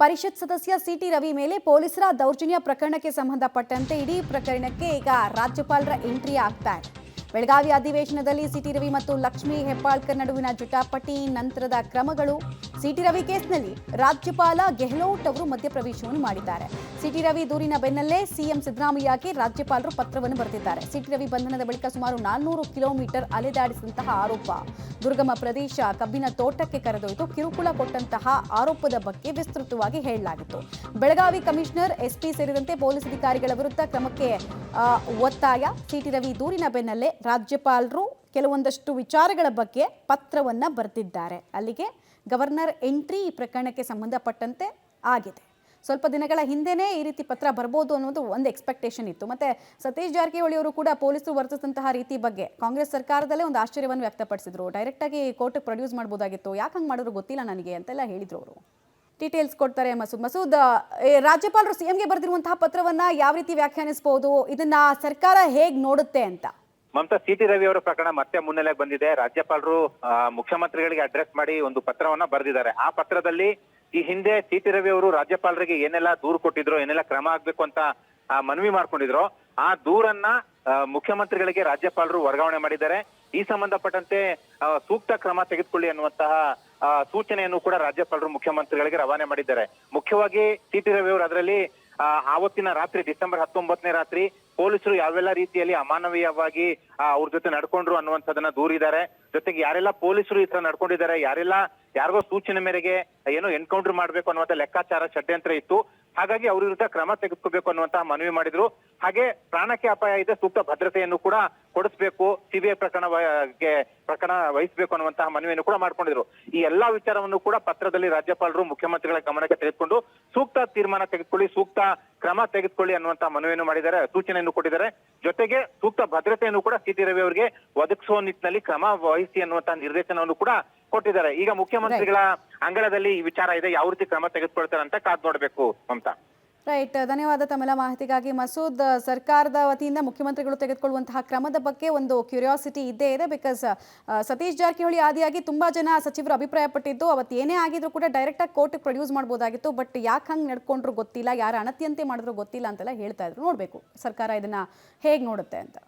ಪರಿಷತ್ ಸದಸ್ಯ ಸಿಟಿ ರವಿ ಮೇಲೆ ಪೊಲೀಸರ ದೌರ್ಜನ್ಯ ಪ್ರಕರಣಕ್ಕೆ ಸಂಬಂಧಪಟ್ಟಂತೆ ಇಡೀ ಪ್ರಕರಣಕ್ಕೆ ಈಗ ರಾಜ್ಯಪಾಲರ ಎಂಟ್ರಿ ಆಗ್ತಾ ಇದೆ. ಬೆಳಗಾವಿ ಅಧಿವೇಶನದಲ್ಲಿ ಸಿಟಿ ರವಿ ಮತ್ತು ಲಕ್ಷ್ಮೀ ಹೆಬ್ಬಾಳ್ಕರ್ ನಡುವಿನ ಜಟಾಪಟಿ ನಂತರದ ಕ್ರಮಗಳು. ಸಿಟಿ ರವಿ ಕೇಸ್ನಲ್ಲಿ ರಾಜ್ಯಪಾಲ ಗೆಹ್ಲೋಟ್ ಅವರು ಮಧ್ಯಪ್ರವೇಶವನ್ನು ಮಾಡಿದ್ದಾರೆ. ಸಿಟಿ ರವಿ ದೂರಿನ ಬೆನ್ನಲ್ಲೇ ಸಿಎಂ ಸಿದ್ದರಾಮಯ್ಯಗೆ ರಾಜ್ಯಪಾಲರು ಪತ್ರವನ್ನು ಬರೆದಿದ್ದಾರೆ. ಸಿಟಿ ರವಿ ಬಂಧನದ ಬಳಿಕ ಸುಮಾರು 400 ಕಿಲೋಮೀಟರ್ ಅಲೆದಾಡಿಸಿದಂತಹ ಆರೋಪ, ದುರ್ಗಮ ಪ್ರದೇಶ, ಕಬ್ಬಿನ ತೋಟಕ್ಕೆ ಕರೆದೊಯ್ದು ಕಿರುಕುಳ ಕೊಟ್ಟಂತಹ ಆರೋಪದ ಬಗ್ಗೆ ವಿಸ್ತೃತವಾಗಿ ಹೇಳಲಾಗಿತ್ತು. ಬೆಳಗಾವಿ ಕಮಿಷನರ್, ಎಸ್ಪಿ ಸೇರಿದಂತೆ ಪೊಲೀಸ್ ಅಧಿಕಾರಿಗಳ ವಿರುದ್ಧ ಕ್ರಮಕ್ಕೆ ಒತ್ತಾಯ. ಸಿಟಿ ರವಿ ದೂರಿನ ಬೆನ್ನಲ್ಲೇ ರಾಜ್ಯಪಾಲರು ಕೆಲವೊಂದಷ್ಟು ವಿಚಾರಗಳ ಬಗ್ಗೆ ಪತ್ರವನ್ನ ಬರೆದಿದ್ದಾರೆ. ಅಲ್ಲಿಗೆ ಗವರ್ನರ್ ಎಂಟ್ರಿ ಈ ಪ್ರಕರಣಕ್ಕೆ ಸಂಬಂಧಪಟ್ಟಂತೆ ಆಗಿದೆ. ಸ್ವಲ್ಪ ದಿನಗಳ ಹಿಂದೆನೇ ಈ ರೀತಿ ಪತ್ರ ಬರ್ಬೋದು ಅನ್ನೋದು ಒಂದು ಎಕ್ಸ್ಪೆಕ್ಟೇಷನ್ ಇತ್ತು. ಮತ್ತೆ ಸತೀಶ್ ಜಾರಕಿಹೊಳಿ ಅವರು ಕೂಡ ಪೊಲೀಸರು ವರ್ತಿಸಿದಂತಹ ರೀತಿ ಬಗ್ಗೆ ಕಾಂಗ್ರೆಸ್ ಸರ್ಕಾರದಲ್ಲೇ ಒಂದು ಆಶ್ಚರ್ಯವನ್ನು ವ್ಯಕ್ತಪಡಿಸಿದ್ರು. ಡೈರೆಕ್ಟ್ ಆಗಿ ಕೋರ್ಟ್ಗೆ ಪ್ರೊಡ್ಯೂಸ್ ಮಾಡ್ಬೋದಾಗಿತ್ತು, ಯಾಕೆ ಹಂಗೆ ಮಾಡಿದ್ರು ಗೊತ್ತಿಲ್ಲ ನನಗೆ ಅಂತೆಲ್ಲ ಹೇಳಿದ್ರು ಅವರು. ಡೀಟೇಲ್ಸ್ ಕೊಡ್ತಾರೆ ಮಸೂದ್. ರಾಜ್ಯಪಾಲರು ಸಿಎಂಗೆ ಬರೆದಿರುವಂತಹ ಪತ್ರವನ್ನ ಯಾವ ರೀತಿ ವ್ಯಾಖ್ಯಾನಿಸಬಹುದು, ಇದನ್ನ ಸರ್ಕಾರ ಹೇಗ್ ನೋಡುತ್ತೆ ಅಂತ? ಮಮತಾ, ಸಿಟಿ ರವಿ ಅವರ ಪ್ರಕರಣ ಮತ್ತೆ ಮುನ್ನೆಲೆಗೆ ಬಂದಿದೆ. ರಾಜ್ಯಪಾಲರು ಮುಖ್ಯಮಂತ್ರಿಗಳಿಗೆ ಅಡ್ರೆಸ್ ಮಾಡಿ ಒಂದು ಪತ್ರವನ್ನ ಬರೆದಿದ್ದಾರೆ. ಆ ಪತ್ರದಲ್ಲಿ ಈ ಹಿಂದೆ ಸಿಟಿ ರವಿ ಅವರು ರಾಜ್ಯಪಾಲರಿಗೆ ಏನೆಲ್ಲ ದೂರು ಕೊಟ್ಟಿದ್ರು, ಏನೆಲ್ಲ ಕ್ರಮ ಆಗ್ಬೇಕು ಅಂತ ಮನವಿ ಮಾಡ್ಕೊಂಡಿದ್ರು, ಆ ದೂರನ್ನ ಮುಖ್ಯಮಂತ್ರಿಗಳಿಗೆ ರಾಜ್ಯಪಾಲರು ವರ್ಗಾವಣೆ ಮಾಡಿದ್ದಾರೆ. ಈ ಸಂಬಂಧಪಟ್ಟಂತೆ ಸೂಕ್ತ ಕ್ರಮ ತೆಗೆದುಕೊಳ್ಳಿ ಅನ್ನುವಂತಹ ಸೂಚನೆಯನ್ನು ಕೂಡ ರಾಜ್ಯಪಾಲರು ಮುಖ್ಯಮಂತ್ರಿಗಳಿಗೆ ರವಾನೆ ಮಾಡಿದ್ದಾರೆ. ಮುಖ್ಯವಾಗಿ ಸಿಟಿ ರವಿ ಅವರು ಅದರಲ್ಲಿ ಆವತ್ತಿನ ರಾತ್ರಿ ಡಿಸೆಂಬರ್ 19ನೇ ರಾತ್ರಿ ಪೊಲೀಸರು ಯಾವೆಲ್ಲ ರೀತಿಯಲ್ಲಿ ಅಮಾನವೀಯವಾಗಿ ಅವ್ರ ಜೊತೆ ನಡ್ಕೊಂಡ್ರು ಅನ್ನುವಂಥದ್ದನ್ನ ದೂರಿದ್ದಾರೆ. ಜೊತೆಗೆ ಯಾರೆಲ್ಲ ಪೊಲೀಸರು ಈ ತರ ನಡ್ಕೊಂಡಿದ್ದಾರೆ, ಯಾರಿಗೋ ಸೂಚನೆ ಮೇರೆಗೆ ಏನೋ ಎನ್ಕೌಂಟರ್ ಮಾಡ್ಬೇಕು ಅನ್ನುವಂಥ ಲೆಕ್ಕಾಚಾರ, ಷಡ್ಯಂತ್ರ ಇತ್ತು. ಹಾಗಾಗಿ ಅವ್ರ ವಿರುದ್ಧ ಕ್ರಮ ತೆಗೆದುಕೋಬೇಕು ಅನ್ನುವಂತಹ ಮನವಿ ಮಾಡಿದ್ರು. ಹಾಗೆ ಪ್ರಾಣಕ್ಕೆ ಅಪಾಯ ಇದೆ, ಸೂಕ್ತ ಭದ್ರತೆಯನ್ನು ಕೂಡ ಕೊಡಿಸ್ಬೇಕು, ಸಿಬಿಐ ಪ್ರಕರಣ ವಹಿಸಬೇಕು ಅನ್ನುವಂತಹ ಮನವಿಯನ್ನು ಕೂಡ ಮಾಡ್ಕೊಂಡಿದ್ರು. ಈ ಎಲ್ಲಾ ವಿಚಾರವನ್ನು ಕೂಡ ಪತ್ರದಲ್ಲಿ ರಾಜ್ಯಪಾಲರು ಮುಖ್ಯಮಂತ್ರಿಗಳ ಗಮನಕ್ಕೆ ತೆಗೆದುಕೊಂಡು ಸೂಕ್ತ ತೀರ್ಮಾನ ತೆಗೆದುಕೊಳ್ಳಿ, ಸೂಕ್ತ ಕ್ರಮ ತೆಗೆದುಕೊಳ್ಳಿ ಅನ್ನುವಂತಹ ಮನವಿಯನ್ನು ಮಾಡಿದ್ದಾರೆ, ಸೂಚನೆಯನ್ನು ಕೊಟ್ಟಿದ್ದಾರೆ. ಜೊತೆಗೆ ಸೂಕ್ತ ಭದ್ರತೆಯನ್ನು ಕೂಡ ಸಿಟಿ ರವಿ ಅವರಿಗೆ ಒದಗಿಸುವ ನಿಟ್ಟಿನಲ್ಲಿ ಕ್ರಮ ವಹಿಸಿ ಅನ್ನುವಂತಹ ನಿರ್ದೇಶನವನ್ನು ಕೂಡ ಕೊಟ್ಟಿದ್ದಾರೆ. ಈಗ ಮುಖ್ಯಮಂತ್ರಿಗಳ ಅಂಗಳದಲ್ಲಿ ಈ ವಿಚಾರ ಇದೆ, ಯಾವ ರೀತಿ ಕ್ರಮ ತೆಗೆದುಕೊಳ್ತಾರೆ ಅಂತ ಕಾದ್ ನೋಡ್ಬೇಕು ಮಮತಾ. ರೈಟ್, ಧನ್ಯವಾದ ತಮ್ಮೆಲ್ಲ ಮಾಹಿತಿಗಾಗಿ ಮಸೂದ್. ಸರ್ಕಾರದ ವತಿಯಿಂದ ಮುಖ್ಯಮಂತ್ರಿಗಳು ತೆಗೆದುಕೊಳ್ಳುವಂತಹ ಕ್ರಮದ ಬಗ್ಗೆ ಒಂದು ಕ್ಯೂರಿಯಾಸಿಟಿ ಇದ್ದೇ ಇದೆ. ಬಿಕಾಸ್ ಸತೀಶ್ ಜಾರಕಿಹೊಳಿ ಆದಿಯಾಗಿ ತುಂಬಾ ಜನ ಸಚಿವರು ಅಭಿಪ್ರಾಯ ಪಟ್ಟಿದ್ದು, ಅವತ್ತು ಏನೇ ಆಗಿದ್ರು ಕೂಡ ಡೈರೆಕ್ಟ್ ಆಗಿ ಕೋರ್ಟ್ಗೆ ಪ್ರೊಡ್ಯೂಸ್ ಮಾಡ್ಬೋದಾಗಿತ್ತು. ಬಟ್ ಯಾಕೆ ಹಂಗೆ ನಡ್ಕೊಂಡ್ರು ಗೊತ್ತಿಲ್ಲ, ಯಾರ ಅಣತಿಯಂತೆ ಮಾಡಿದ್ರು ಗೊತ್ತಿಲ್ಲ ಅಂತೆಲ್ಲ ಹೇಳ್ತಾ ಇದ್ರು. ನೋಡ್ಬೇಕು ಸರ್ಕಾರ ಇದನ್ನ ಹೇಗೆ ನೋಡುತ್ತೆ ಅಂತ.